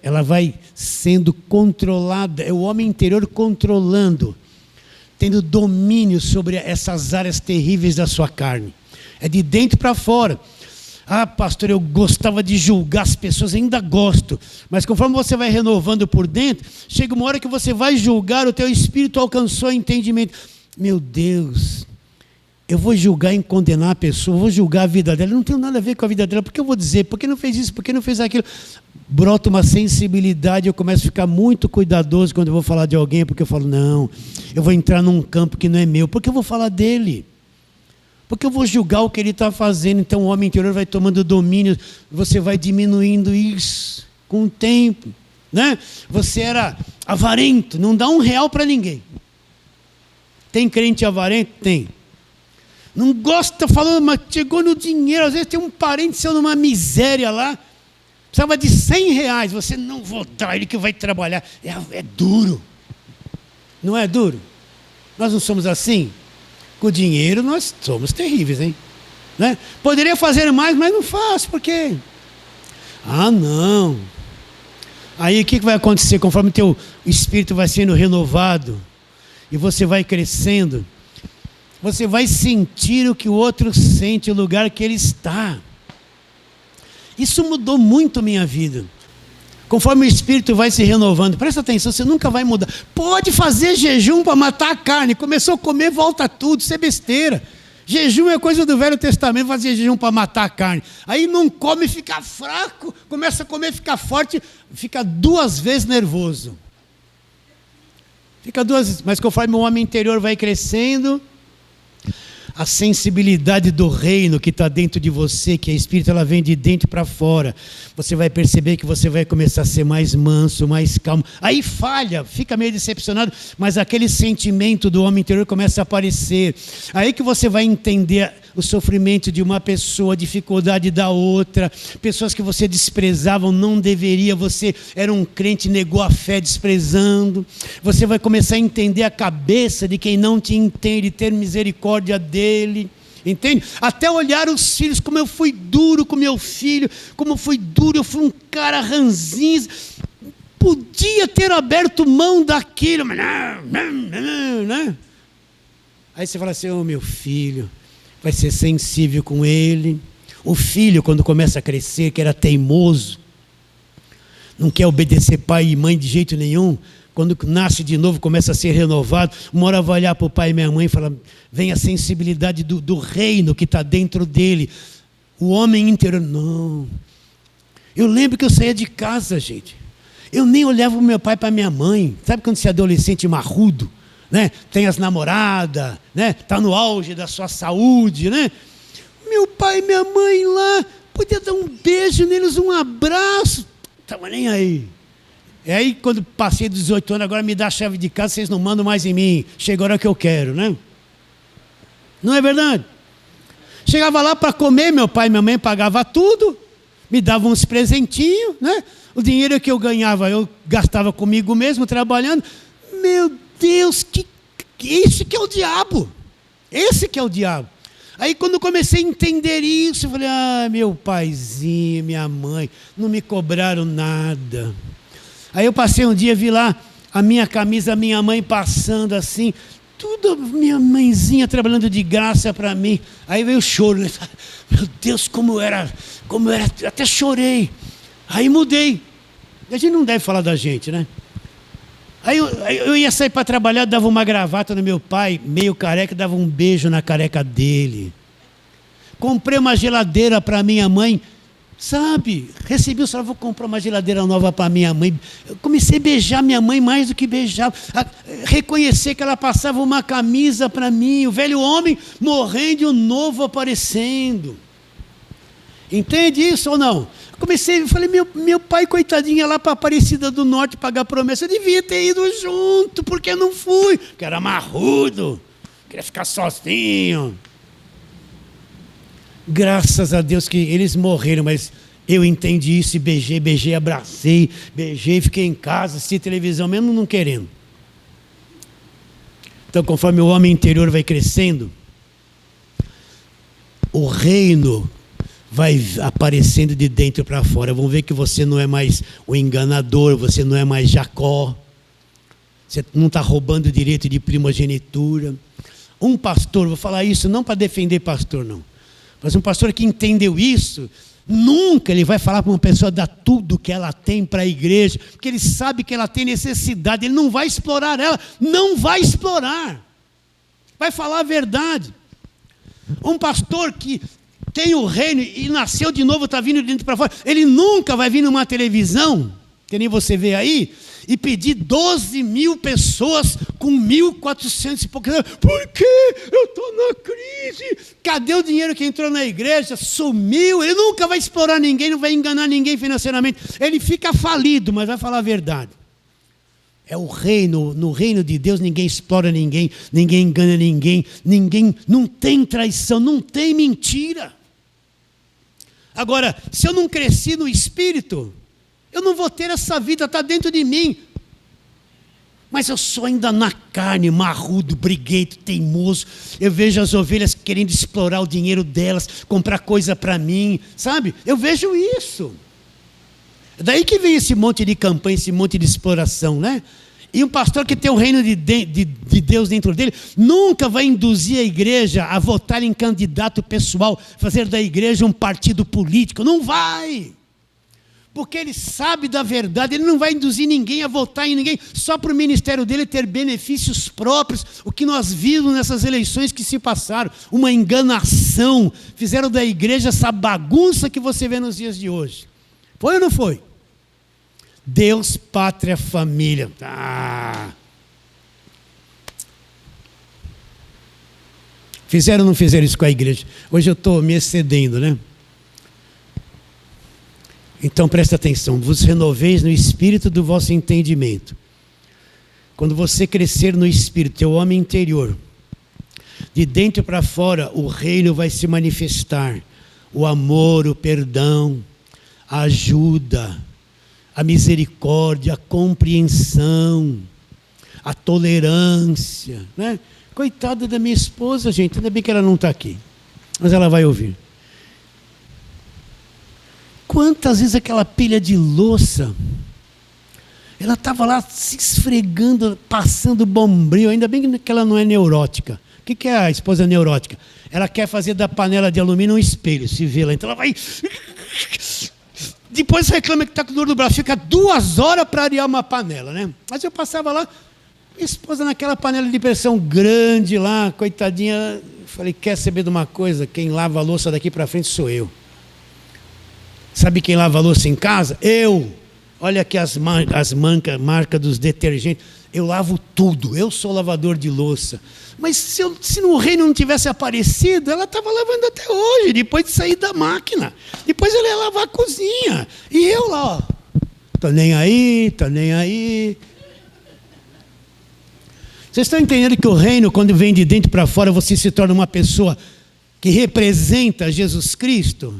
ela vai sendo controlada. É o homem interior controlando, tendo domínio sobre essas áreas terríveis da sua carne. É de dentro para fora. Ah, pastor, eu gostava de julgar as pessoas, ainda gosto. Mas conforme você vai renovando por dentro, chega uma hora que você vai julgar, o teu espírito alcançou entendimento. Meu Deus, eu vou julgar e condenar a pessoa, vou julgar a vida dela, não tem nada a ver com a vida dela, porque eu vou dizer, por que não fez isso, por que não fez aquilo? Brota uma sensibilidade, eu começo a ficar muito cuidadoso quando eu vou falar de alguém, porque eu falo, não, eu vou entrar num campo que não é meu, porque eu vou falar dele. Porque eu vou julgar o que ele está fazendo. Então o homem interior vai tomando domínio, você vai diminuindo isso com o tempo, né? Você era avarento, não dá R$1 para ninguém. Tem crente avarento? Tem. Não gosta, falando, mas chegou no dinheiro, às vezes tem um parente seu numa miséria lá, precisava de R$100, você não vou dar, ele que vai trabalhar. É duro. Não é duro? Nós não somos assim? Com o dinheiro nós somos terríveis, hein? Né? Poderia fazer mais, mas não faço, por quê? Ah, não. Aí o que vai acontecer? Conforme o teu espírito vai sendo renovado e você vai crescendo, você vai sentir o que o outro sente, o lugar que ele está. Isso mudou muito a minha vida. Conforme o espírito vai se renovando, presta atenção, você nunca vai mudar. Pode fazer jejum para matar a carne, começou a comer, volta tudo, isso é besteira. Jejum é coisa do Velho Testamento, fazer jejum para matar a carne. Aí não come, fica fraco, começa a comer, fica forte, fica 2 vezes nervoso. Fica 2 vezes, mas conforme o homem interior vai crescendo, a sensibilidade do reino que está dentro de você, que é espírito, ela vem de dentro para fora. Você vai perceber que você vai começar a ser mais manso, mais calmo. Aí falha, fica meio decepcionado, mas aquele sentimento do homem interior começa a aparecer. Aí que você vai entender o sofrimento de uma pessoa, a dificuldade da outra, pessoas que você desprezava, não deveria, você era um crente, negou a fé desprezando. Você vai começar a entender a cabeça de quem não te entende, ter misericórdia dele, entende? Até olhar os filhos, como eu fui duro com meu filho, como eu fui duro, eu fui um cara ranzinza, podia ter aberto mão daquilo, mas não. Aí você fala assim, ô meu filho, vai ser sensível com ele. O filho, quando começa a crescer, que era teimoso, não quer obedecer pai e mãe de jeito nenhum, quando nasce de novo, começa a ser renovado, uma hora vai olhar para o pai e minha mãe e falar, vem a sensibilidade do reino que está dentro dele. O homem interior, não. Eu lembro que eu saía de casa, gente. Eu nem olhava para o meu pai e para a minha mãe. Sabe quando você é adolescente marrudo? Né? Tem as namoradas, né? Está no auge da sua saúde, né? Meu pai e minha mãe lá, podia dar um beijo neles, um abraço, estava nem aí. E aí quando passei dos 18 anos, agora me dá a chave de casa, vocês não mandam mais em mim, chega a hora que eu quero, né? Não é verdade? Chegava lá para comer, meu pai e minha mãe pagavam tudo, me davam uns presentinhos, né? O dinheiro que eu ganhava, eu gastava comigo mesmo, trabalhando. Meu Deus, isso que é o diabo. Esse que é o diabo. Aí quando eu comecei a entender isso, eu falei, meu paizinho, minha mãe, não me cobraram nada. Aí eu passei um dia, vi lá a minha camisa, a minha mãe passando assim, tudo, minha mãezinha trabalhando de graça para mim. Aí veio o choro, né? Meu Deus, como era, até chorei. Aí mudei. A gente não deve falar da gente, né? Aí eu ia sair para trabalhar, dava uma gravata no meu pai, meio careca, dava um beijo na careca dele. Comprei uma geladeira para minha mãe, sabe? Recebi o salário, vou comprar uma geladeira nova para minha mãe. Eu comecei a beijar minha mãe mais do que beijava. Reconhecer que ela passava uma camisa para mim, o velho homem morrendo e o novo aparecendo. Entende isso ou não? Comecei, falei, meu pai, coitadinho, ia lá para Aparecida do Norte pagar promessa. Eu devia ter ido junto, porque não fui, porque era marrudo, queria ficar sozinho. Graças a Deus que eles morreram, mas eu entendi isso e beijei, abracei, fiquei em casa, assisti televisão, mesmo não querendo. Então, conforme o homem interior vai crescendo, o reino vai aparecendo de dentro para fora. Vão ver que você não é mais o enganador, você não é mais Jacó, você não está roubando direito de primogenitura. Um pastor, vou falar isso não para defender pastor não, mas um pastor que entendeu isso, nunca ele vai falar para uma pessoa dar tudo que ela tem para a igreja, porque ele sabe que ela tem necessidade, ele não vai explorar ela, não vai explorar, vai falar a verdade. Um pastor que tem o reino e nasceu de novo, está vindo de dentro para fora, ele nunca vai vir numa televisão, que nem você vê aí, e pedir 12 mil pessoas com 1.400 e poucos. Por que eu estou na crise? Cadê o dinheiro que entrou na igreja? Sumiu. Ele nunca vai explorar ninguém, não vai enganar ninguém financeiramente. Ele fica falido, mas vai falar a verdade. É o reino, no reino de Deus ninguém explora ninguém, ninguém engana ninguém, não tem traição, não tem mentira. Agora, se eu não cresci no Espírito, eu não vou ter essa vida, está dentro de mim. Mas eu sou ainda na carne, marrudo, briguento, teimoso. Eu vejo as ovelhas querendo explorar o dinheiro delas, comprar coisa para mim, sabe? Eu vejo isso. É daí que vem esse monte de campanha, esse monte de exploração, né? E um pastor que tem o reino de Deus dentro dele, nunca vai induzir a igreja a votar em candidato pessoal, fazer da igreja um partido político. Não vai. Porque ele sabe da verdade, ele não vai induzir ninguém a votar em ninguém, só para o ministério dele ter benefícios próprios, o que nós vimos nessas eleições que se passaram, uma enganação, fizeram da igreja essa bagunça que você vê nos dias de hoje. Foi ou não foi? Deus, pátria, família. Fizeram ou não fizeram isso com a igreja? Hoje eu estou me excedendo, né? Então presta atenção, vos renoveis no espírito do vosso entendimento. Quando você crescer no espírito, teu homem interior, de dentro para fora, o reino vai se manifestar. O amor, o perdão, a ajuda, a misericórdia, a compreensão, a tolerância, né? Coitada da minha esposa, gente, ainda bem que ela não está aqui, mas ela vai ouvir. Quantas vezes aquela pilha de louça, ela estava lá se esfregando, passando bombril, ainda bem que ela não é neurótica. O que é a esposa neurótica? Ela quer fazer da panela de alumínio um espelho, se vê lá, então ela vai... Depois reclama que está com dor no braço, fica 2 horas para arear uma panela, né? Mas eu passava lá, minha esposa naquela panela de pressão grande lá, coitadinha, falei, quer saber de uma coisa? Quem lava a louça daqui para frente sou eu. Sabe quem lava a louça em casa? Eu. Olha aqui as marcas dos detergentes. Eu lavo tudo. Eu sou lavador de louça. Mas se no reino não tivesse aparecido, ela estava lavando até hoje, depois de sair da máquina. Depois ela ia lavar a cozinha. E eu lá, ó. Tô nem aí. Vocês estão entendendo que o reino, quando vem de dentro para fora, você se torna uma pessoa que representa Jesus Cristo?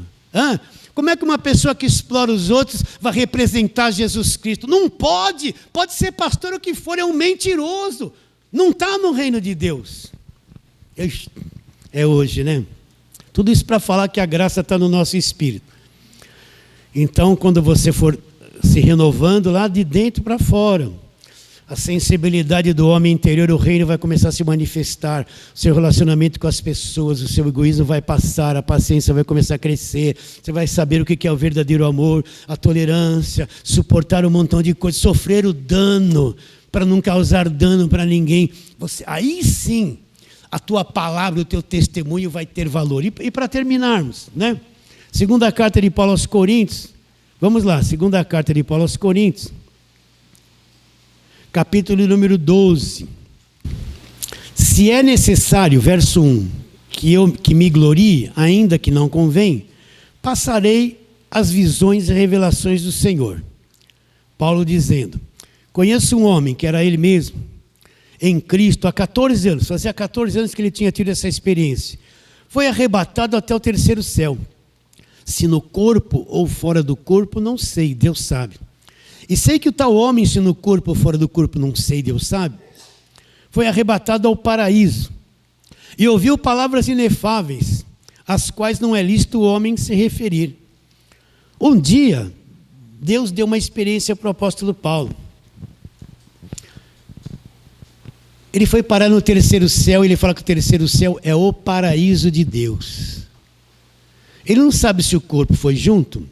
Como é que uma pessoa que explora os outros vai representar Jesus Cristo? Não pode ser pastor o que for, é um mentiroso, não está no reino de Deus. É hoje, né? Tudo isso para falar que a graça está no nosso espírito. Então, quando você for se renovando lá de dentro para fora, a sensibilidade do homem interior, o reino vai começar a se manifestar, o seu relacionamento com as pessoas, o seu egoísmo vai passar, a paciência vai começar a crescer, você vai saber o que é o verdadeiro amor, a tolerância, suportar um montão de coisas, sofrer o dano, para não causar dano para ninguém. Aí sim, a tua palavra, o teu testemunho vai ter valor. E para terminarmos, né? Segunda carta de Paulo aos Coríntios, vamos lá, segunda carta de Paulo aos Coríntios, capítulo número 12. Se é necessário, verso 1, que me glorie, ainda que não convém, passarei as visões e revelações do Senhor. Paulo dizendo, conheço um homem, que era ele mesmo, em Cristo, há 14 anos, fazia 14 anos que ele tinha tido essa experiência. Foi arrebatado até o 3º céu. Se no corpo ou fora do corpo, não sei, Deus sabe. E sei que o tal homem, se no corpo ou fora do corpo, não sei, Deus sabe, foi arrebatado ao paraíso e ouviu palavras inefáveis, às quais não é lícito o homem se referir. Um dia, Deus deu uma experiência para o apóstolo Paulo. Ele foi parar no terceiro céu e ele fala que o terceiro céu é o paraíso de Deus. Ele não sabe se o corpo foi junto.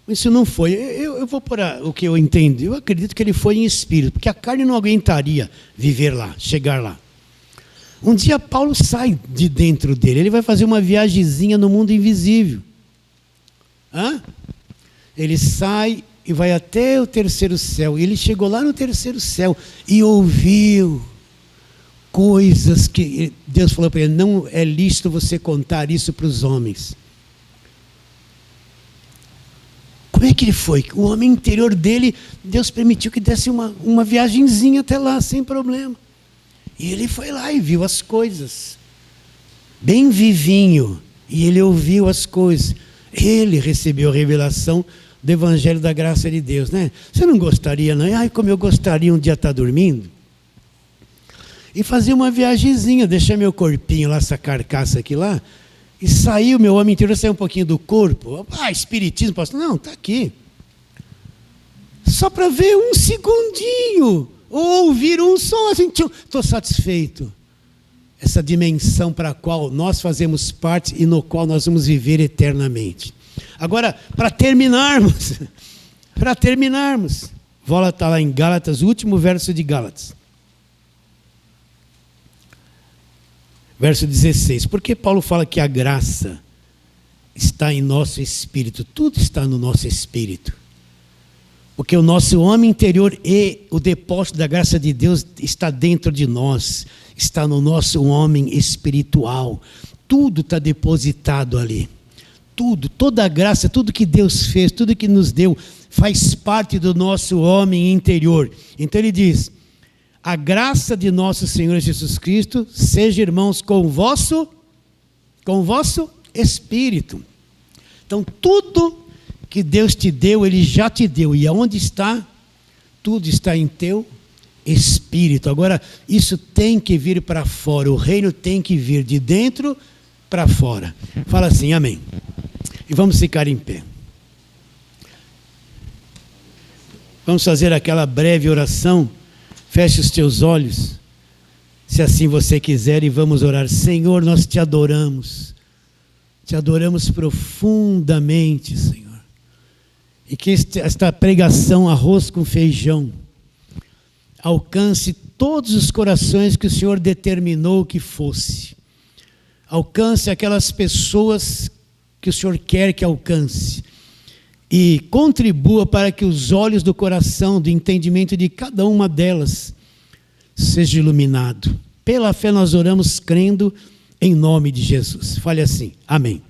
Isso não foi. Eu vou por o que eu entendo. Eu acredito que ele foi em espírito, porque a carne não aguentaria viver lá, chegar lá. Um dia Paulo sai de dentro dele. Ele vai fazer uma viagemzinha no mundo invisível. Ele sai e vai até o terceiro céu. E ele chegou lá no terceiro céu e ouviu coisas que Deus falou para ele: não é lícito você contar isso para os homens. Como é que ele foi? O homem interior dele, Deus permitiu que desse uma viagemzinha até lá, sem problema. E ele foi lá e viu as coisas. Bem vivinho. E ele ouviu as coisas. Ele recebeu a revelação do Evangelho da Graça de Deus, né? Você não gostaria, não? Ai, como eu gostaria um dia estar dormindo e fazer uma viagemzinha, deixar meu corpinho lá, essa carcaça aqui lá, e saiu, meu homem interior saiu um pouquinho do corpo. Espiritismo, pastor. Não, está aqui. Só para ver um segundinho, ou ouvir um som, assim, estou satisfeito. Essa dimensão para a qual nós fazemos parte e no qual nós vamos viver eternamente. Agora, para terminarmos, Volta está lá em Gálatas, o último verso de Gálatas. Verso 16, porque Paulo fala que a graça está em nosso espírito, tudo está no nosso espírito. Porque o nosso homem interior e o depósito da graça de Deus está dentro de nós, está no nosso homem espiritual. Tudo está depositado ali. Tudo, toda a graça, tudo que Deus fez, tudo que nos deu, faz parte do nosso homem interior. Então ele diz: a graça de nosso Senhor Jesus Cristo seja, irmãos, com o vosso espírito. Então, tudo que Deus te deu, Ele já te deu. E aonde está? Tudo está em teu espírito. Agora, isso tem que vir para fora. O reino tem que vir de dentro para fora. Fala assim, amém. E vamos ficar em pé. Vamos fazer aquela breve oração. Feche os teus olhos, se assim você quiser, e vamos orar. Senhor, nós te adoramos profundamente, Senhor. E que esta pregação, arroz com feijão, alcance todos os corações que o Senhor determinou que fosse. Alcance aquelas pessoas que o Senhor quer que alcance. E contribua para que os olhos do coração, do entendimento de cada uma delas, seja iluminado. Pela fé nós oramos crendo em nome de Jesus. Fale assim, amém.